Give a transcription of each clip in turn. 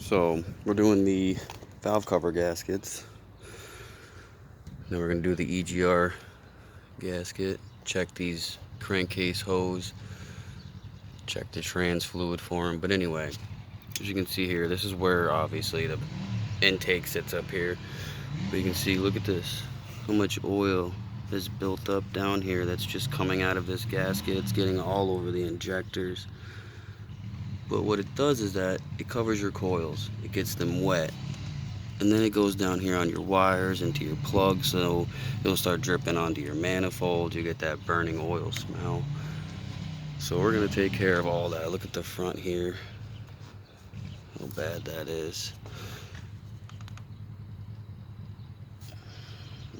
So we're doing the valve cover gaskets. Then we're going to do the EGR gasket. Check these crankcase hose. Check the trans fluid for them. But anyway, as you can see here, this is where obviously the intake sits up here. But you can see, look at this. How much oil is built up down here that's just coming out of this gasket. It's getting all over the injectors. But what it does is that it covers your coils. It gets them wet. And then it goes down here on your wires into your plugs, so it'll start dripping onto your manifold. You get that burning oil smell. So we're going to take care of all that. Look at the front here. How bad that is.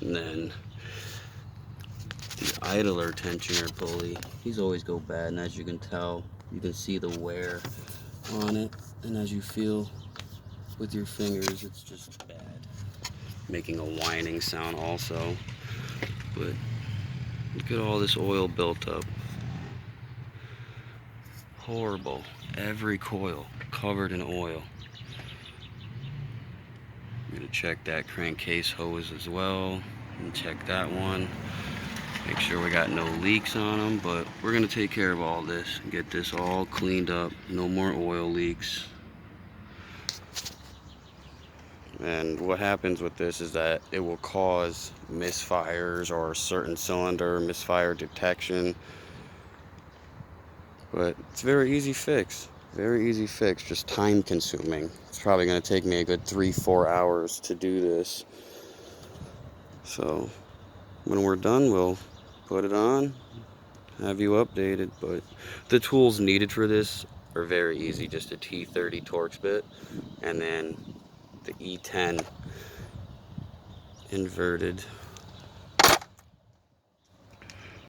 And then the idler tensioner pulley, these always go bad, and as you can tell, you can see the wear on it, and as you feel with your fingers, it's just bad, making a whining sound also. But look at all this oil built up. Horrible. Every coil covered in oil. I'm gonna check that crankcase hose as well, and check that one. Make sure we got no leaks on them, but we're gonna take care of all this and get this all cleaned up. No more oil leaks. And what happens with this is that it will cause misfires or a certain cylinder misfire detection. But it's a very easy fix. Very easy fix, just time consuming. It's probably gonna take me a good 3-4 hours to do this. So when we're done, we'll put it on, have you updated. But the tools needed for this are very easy. Just a T30 Torx bit, and then the E10 inverted